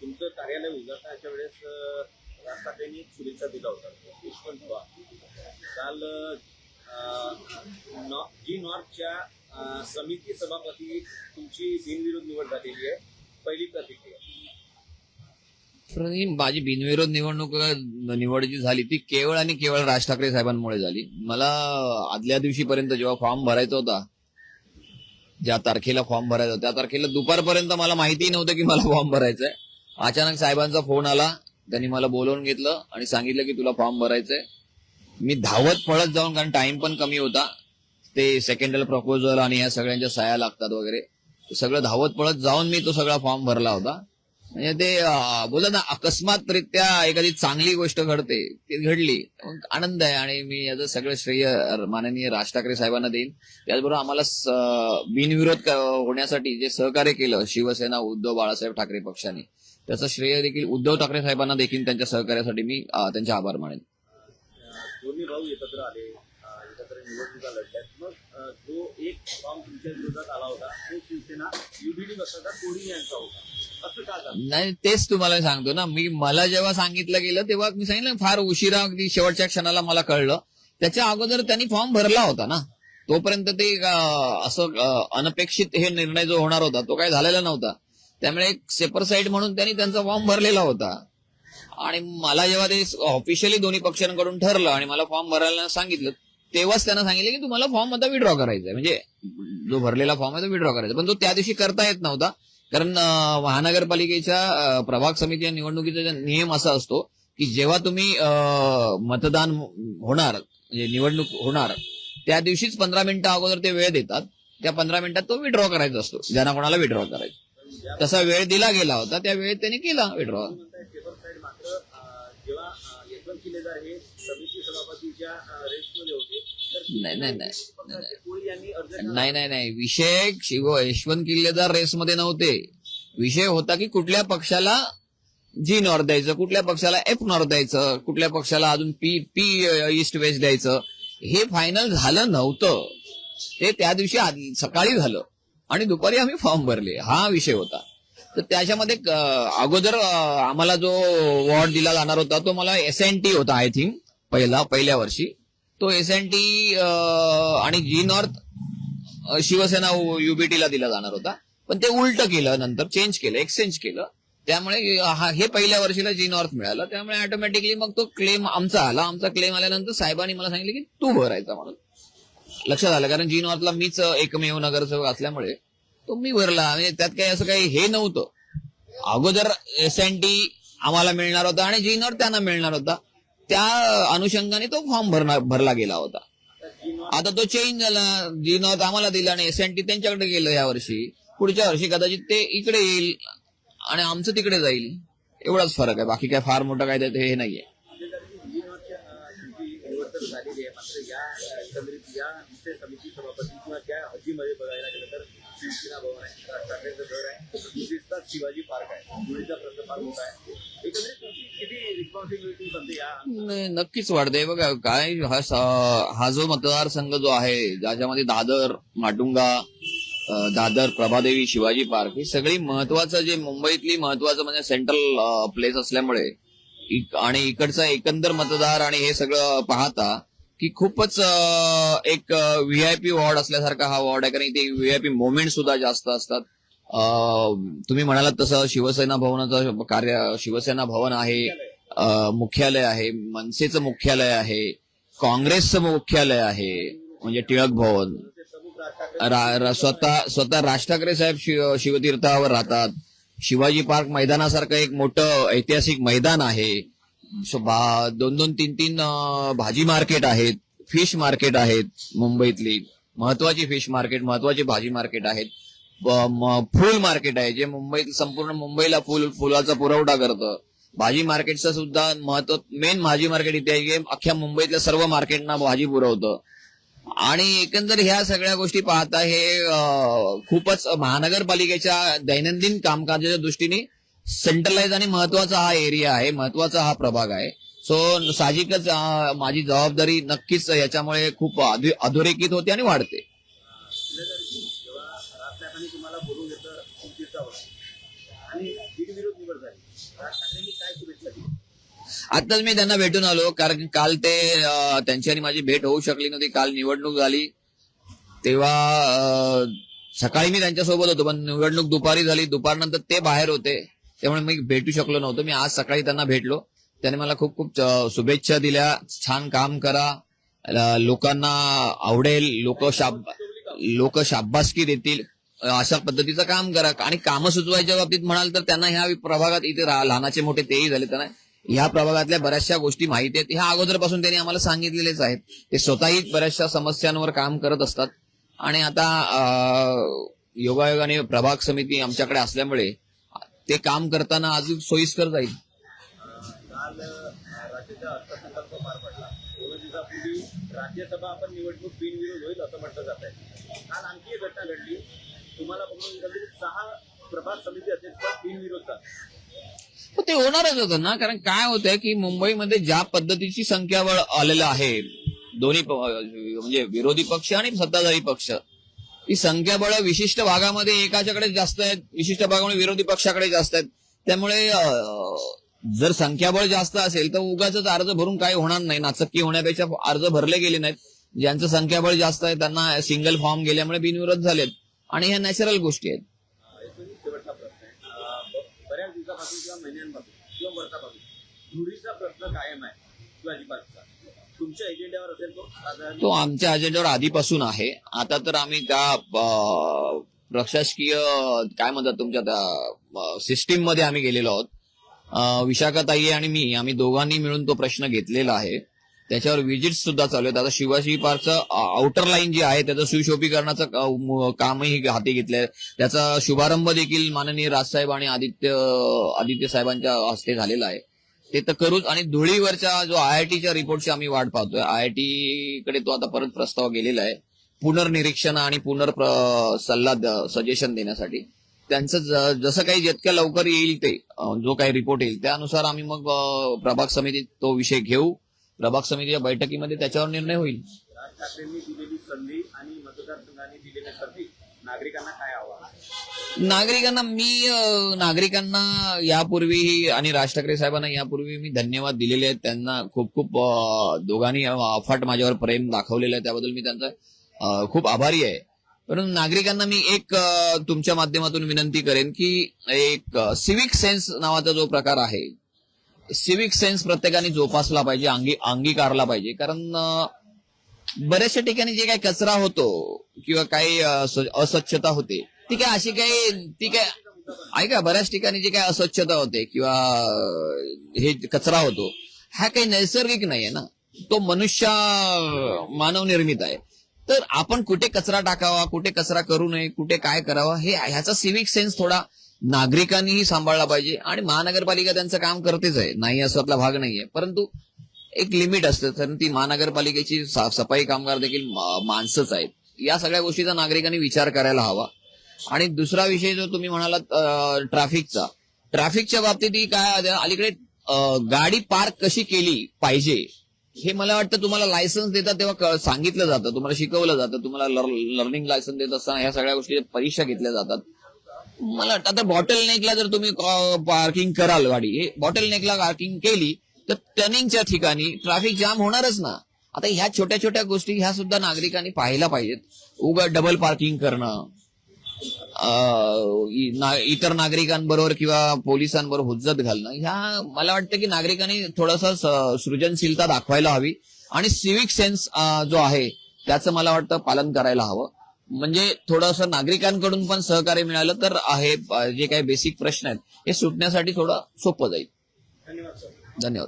तुमचं कार्यालय उद्घाटनाच्या वेळेस राज ठाकरेंनी एक शुभेच्छा दिला होता यशवंत पवार. काल जी नॉर्थच्या समिती सभापती तुमची बिनविरोध निवड झालेली आहे. पहिली प्रतिक्रिया. माझी बिनविरोध निवड जी झाली ती केवळ आणि केवळ राज ठाकरे साहेबांमुळे झाली. मला आदल्या दिवशीपर्यंत जेव्हा फॉर्म भरायचा होता, ज्या तारखेला फॉर्म भरायचा होता त्या तारखेला दुपारपर्यंत मला माहिती नव्हतं की मला फॉर्म भरायचा आहे. अचानक साहेबांचा फोन आला, त्यांनी मला बोलवून घेतलं आणि सांगितलं की तुला फॉर्म भरायचंय. मी धावत पळत जाऊन, कारण टाइम पण कमी होता, ते सेकंडल प्रपोजल आणि या सगळ्यांच्या सह्या लागतात वगैरे, सगळं धावत पळत जाऊन मी तो सगळा फॉर्म भरला होता. म्हणजे ते बोलत ना, अकस्मातरित्या एखादी चांगली गोष्ट घडते, ती घडली, आनंद आहे आणि मी याचं सगळं श्रेय माननीय राज ठाकरे साहेबांना देईन. त्याचबरोबर आम्हाला बिनविरोध होण्यासाठी जे सहकार्य केलं शिवसेना उद्धव बाळासाहेब ठाकरे पक्षाने, त्याचं श्रेय देखील उद्धव ठाकरे साहेबांना देखील त्यांच्या सहकार्यासाठी मी त्यांचे आभार मानेन. दोन्ही भाऊ एकत्र आले, एकत्र निवडणुका लढल्यात. मग जो एक फॉर्म तुमच्या विरोधात आला होता तो शिवसेना युबीडी पक्षाचा कोणी यांचा होता, असं का झालं? नाही, तेच तुम्हाला सांगतो ना, मला जेव्हा सांगितलं गेलं तेव्हा मी सांगितलं फार उशिरा, अगदी शेवटच्या क्षणाला मला कळलं. त्याच्या अगोदर त्यांनी फॉर्म भरला होता ना, तोपर्यंत ते असं अनपेक्षित हे निर्णय जो होणार होता तो काही झालेला नव्हता. त्यामुळे एक सेपर साईड म्हणून त्यांनी त्यांचा फॉर्म भरलेला होता. आणि मला जेव्हा ते ऑफिशियली दोन्ही पक्षांकडून ठरलं आणि मला फॉर्म भरायला सांगितलं, तेव्हाच त्यांना सांगितलं की तुम्हाला फॉर्म आता विड्रॉ करायचा आहे, म्हणजे जो भरलेला फॉर्म आहे तो विड्रॉ करायचा. पण तो त्या दिवशी करता येत नव्हता, कारण महानगरपालिकेच्या प्रभाग समिती निवडणुकीचा नियम असा असतो की जेव्हा तुम्ही मतदान होणार, म्हणजे निवडणूक होणार, त्या दिवशीच 15 मिनिटं अगोदर ते वेळ देतात. त्या 15 मिनिटात तो विड्रॉ करायचा असतो, ज्यांना कोणाला विड्रॉ करायचा. तसा वेळ दिला गेला होता, त्या वेळेत त्यांनी केला विड्रॉ. जेव्हा यशवंत किल्लेदार हे समिती सभापतीच्या रेसमध्ये होते नाही, विषय यशवंत किल्लेदार रेसमध्ये नव्हते. विषय होता की कुठल्या पक्षाला जी नॉर्थ द्यायचं, कुठल्या पक्षाला एफ नॉर्थ द्यायचं, कुठल्या पक्षाला अजून पी ईस्ट वेस्ट द्यायचं, हे फायनल झालं नव्हतं. ते त्या दिवशी सकाळी झालं आणि दुपारी आम्ही फॉर्म भरले, हा विषय होता. तर त्याच्यामध्ये अगोदर आम्हाला जो वॉर्ड दिला जाणार होता तो मला SNT होता, आय थिंक पहिल्या वर्षी. तो SNT आणि जी नॉर्थ शिवसेना युबीटीला दिला जाणार होता, पण ते उलट केलं, नंतर चेंज केलं, एक्सचेंज केलं. त्यामुळे हे पहिल्या वर्षीला जी नॉर्थ मिळालं. त्यामुळे ऑटोमॅटिकली मग तो क्लेम आमचा आला. आमचा क्लेम आल्यानंतर साहेबांनी मला सांगितलं की तू भरायचा म्हणून. लक्षात आलं, कारण जी नॉर्थला मीच एकमेव नगरसेवक असल्यामुळे तो मी भरला. म्हणजे त्यात काही असं काही हे नव्हतं. अगोदर SNT आम्हाला मिळणार होता आणि जी नॉर्थ त्यांना मिळणार होता, त्या अनुषंगाने तो फॉर्म भरला गेला होता. आता तो चेंज झाला, जी नॉर्थ आम्हाला दिला आणि SNT त्यांच्याकडे गेलं यावर्षी. पुढच्या वर्षी कदाचित ते इकडे येईल आणि आमचं तिकडे जाईल, एवढाच फरक आहे. बाकी काय फार मोठं काय हे नाहीये. समिती सभापती किंवा त्या हजीमध्ये बघायला गेलं तर शिवसेना भवन आहे, राज ठाकरेंचं घर आहे, विशेषतः शिवाजी पार्क आहे, धुळीचा प्रश्न फार मोठा आहे. एकंदरीत किती रिस्पॉन्सिबिलिटी बनते या? नक्कीच वाढते. बघा काय, हा जो मतदारसंघ जो आहे, ज्याच्यामध्ये दादर, माटुंगा, दादर, प्रभादेवी, शिवाजी पार्क, ही सगळी महत्वाचं, जे मुंबईतली महत्वाचं म्हणजे सेंट्रल प्लेस असल्यामुळे आणि इकडचा एकंदर मतदार आणि हे सगळं पाहता की खूपच एक VIP वॉर्ड असल्यासारखा हा वॉर्ड आहे. कारण इथे VIP मोमेंट सुद्धा जास्त असतात. तुम्ही म्हणालात तसं शिवसेना भवनाचं शिवसेना भवन आहे, मुख्यालय आहे, मनसेचं मुख्यालय आहे, काँग्रेसचं मुख्यालय आहे म्हणजे टिळक भवन. स्वतः राज ठाकरे साहेब शिवतीर्थावर राहतात. शिवाजी पार्क मैदानासारखं एक मोठं ऐतिहासिक मैदान आहे. 2-2, 3-3 भाजी मार्केट आहेत, फिश मार्केट आहेत, मुंबईतली महत्वाची फिश मार्केट, महत्वाची भाजी मार्केट आहेत. फुल मार्केट आहे, जे संपूर्ण मुंबईला फुलाचा पुरवठा करतं. भाजी मार्केटचं सुद्धा महत्व, मेन भाजी मार्केट इथे आहे, अख्ख्या मुंबईतल्या सर्व मार्केटना भाजी पुरवतं. आणि एकंदर ह्या सगळ्या गोष्टी पाहता हे खूपच महानगरपालिकेच्या दैनंदिन कामकाजाच्या दृष्टीने सेंट्रलाइज आणि महत्वाचा हा एरिया आहे, महत्वाचा हा प्रभाग आहे. सो साहजिकच माझी जबाबदारी नक्कीच याच्यामुळे खूप अधोरेखित होते आणि वाढते. तुम्हाला बोलून घेतलं आणि बिनविरोध निवड झाली, राज ठाकरेंनी काय शुभेच्छा दिली? आताच मी त्यांना भेटून आलो, कारण काल ते त्यांची आणि माझी भेट होऊ शकली नव्हती. काल निवडणूक झाली तेव्हा सकाळी मी त्यांच्यासोबत होतो, पण निवडणूक दुपारी झाली, दुपारनंतर ते बाहेर होते, त्यामुळे मी भेटू शकलो नव्हतो. मी आज सकाळी त्यांना भेटलो, त्याने मला खूप खूप शुभेच्छा दिल्या. छान काम करा, लोकांना आवडेल, लोक शाबासकी देतील, अशा पद्धतीचं काम करा. आणि कामं सुचवायच्या बाबतीत म्हणाल तर त्यांना ह्या प्रभागात इथे लहानाचे मोठे तेही झाले, त्यांना ह्या प्रभागातल्या बऱ्याचशा गोष्टी माहिती आहेत. ह्या अगोदरपासून त्यांनी आम्हाला सांगितलेलेच आहेत. ते स्वतःही बऱ्याचशा समस्यांवर काम करत असतात. आणि आता योगायोगाने प्रभाग समिती आमच्याकडे असल्यामुळे ते काम करताना अजून सोयीस्कर जाईल. काल राज्याचा अर्थसंकल्प पार पडला. 2 दिवसापूर्वी राज्यसभा आपण निवडणूक बिनविरोध होईल असं म्हटलं जात आहे. काल आणखी एक घटना घडली, तुम्हाला बघून एकंदरीत 6 प्रभाग समिती अध्यक्ष बिनविरोध झाले. ते होणारच होतं ना, कारण काय होतंय की मुंबईमध्ये ज्या पद्धतीची संख्याबळ आलेलं आहे, दोन्ही म्हणजे विरोधी पक्ष आणि सत्ताधारी पक्ष, ही संख्याबळ विशिष्ट भागामध्ये एकाच्याकडे जास्त आहेत, विशिष्ट भागामध्ये विरोधी पक्षाकडे जास्त आहेत. त्यामुळे जर संख्याबळ जास्त असेल तर उगाच अर्ज भरून काही होणार नाही. नाचक्की होण्यापेक्षा अर्ज भरले गेले नाहीत. ज्यांचं संख्याबळ जास्त आहे त्यांना सिंगल फॉर्म गेल्यामुळे बिनविरोध झालेत, आणि ह्या नॅचरल गोष्टी आहेत. शेवटचा प्रश्न आहे. बऱ्याच दिवसापासून किंवा महिन्यांपासून किंवा वर्षापासून धुळीचा प्रश्न कायम आहे शिवाजी पार्कचा. तुमच्या एजेंड्यावर असेल तो आमच्या अजेंड्यावर आधीपासून आहे. आता तर आम्ही त्या प्रशासकीय काय म्हणतात तुमच्या त्या सिस्टीम मध्ये आम्ही गेलेलो आहोत. विशाखाताई आणि आम्ही दोघांनी मिळून तो प्रश्न घेतलेला आहे. त्याच्यावर व्हिजिट्स सुद्धा चालू आहेत. आता शिवाजी पार्कचं आउटर लाईन जी आहे त्याचं सुशोभीकरणाचं कामही हाती घेतलंय. त्याचा शुभारंभ देखील माननीय राजसाहेब आणि आदित्य साहेबांच्या हस्ते झालेला आहे. ते तर करूच. आणि धुळीवरच्या जो IITच्या रिपोर्टची आम्ही वाट पाहतोय. IIT कडे तो आता परत प्रस्ताव गेलेला आहे पुनर्निरीक्षण आणि सजेशन देण्यासाठी. त्यांचं जसं काही जितक्या लवकर येईल ते जो काही रिपोर्ट येईल त्यानुसार आम्ही मग प्रभाग समितीत तो विषय घेऊ. प्रभाग समितीच्या बैठकीमध्ये त्याच्यावर निर्णय होईल. राज ठाकरेंनी दिलेली संधी आणि मतदारसंघाने दिलेली संधी नागरिकांना काय आव्हान? नागरिकांना यापूर्वी आणि राज ठाकरे साहेबांना यापूर्वी मी धन्यवाद दिलेले आहेत. त्यांना खूप खूप दोघांनी अफाट माझ्यावर प्रेम दाखवलेलं आहे, त्याबद्दल मी त्यांचा खूप आभारी आहे. परंतु नागरिकांना मी एक तुमच्या माध्यमातून विनंती करेन की एक सिव्हिक सेन्स नावाचा जो प्रकार आहे, सिव्हिक सेन्स प्रत्येकाने जोपासला पाहिजे, अंगीकारला पाहिजे. कारण बऱ्याचशा ठिकाणी जे काही कचरा होतो किंवा काही अस्वच्छता होते ती काय ऐका, बऱ्याच ठिकाणी जे काही अस्वच्छता होते किंवा हे कचरा होतो हा काही नैसर्गिक नाहीये ना, तो मानव निर्मित आहे. तर आपण कुठे कचरा टाकावा, कुठे कचरा करू नये, कुठे काय करावं, ह्याचा सिव्हिक सेन्स थोडा नागरिकांनीही सांभाळला पाहिजे. आणि महानगरपालिका त्यांचं काम करतेच आहे, नाही असल्यातला भाग नाहीये, परंतु एक लिमिट असतं. कारण ती महानगरपालिकेची सफाई कामगार देखील माणसंच आहेत. या सगळ्या गोष्टीचा नागरिकांनी विचार करायला हवा. आणि दुसरा विषय जो तुम्ही म्हणालात ट्रॅफिकच्या बाबतीत काय अलीकडे गाडी पार्क कशी केली पाहिजे हे मला वाटतं तुम्हाला लायसन्स देतात तेव्हा सांगितलं जातं, तुम्हाला शिकवलं जातं. तुम्हाला लर्निंग लायसन्स देत असताना ह्या सगळ्या गोष्टी परीक्षा घेतल्या जातात. मला वाटतं आता बॉटल नेकला जर तुम्ही पार्किंग कराल गाडी, हे बॉटल नेकला पार्किंग केली तर टर्निंगच्या ठिकाणी ट्रॅफिक जाम होणारच ना. आता ह्या छोट्या छोट्या गोष्टी ह्या सुद्धा नागरिकांनी पाहायला पाहिजेत. उगा डबल पार्किंग करणं, इतर नागरिकांबरोबर किंवा पोलिसांबरोबर हुज्जत घालणं, ह्या मला वाटतं की नागरिकांनी थोडंसं सृजनशीलता दाखवायला हवी. आणि सिव्हिक सेन्स जो आहे त्याचं मला वाटतं पालन करायला हवं. म्हणजे थोडंसं नागरिकांकडून पण सहकार्य मिळालं तर आहे जे काही बेसिक प्रश्न आहेत हे सुटण्यासाठी थोडं सोपं जाईल. धन्यवाद सर. धन्यवाद.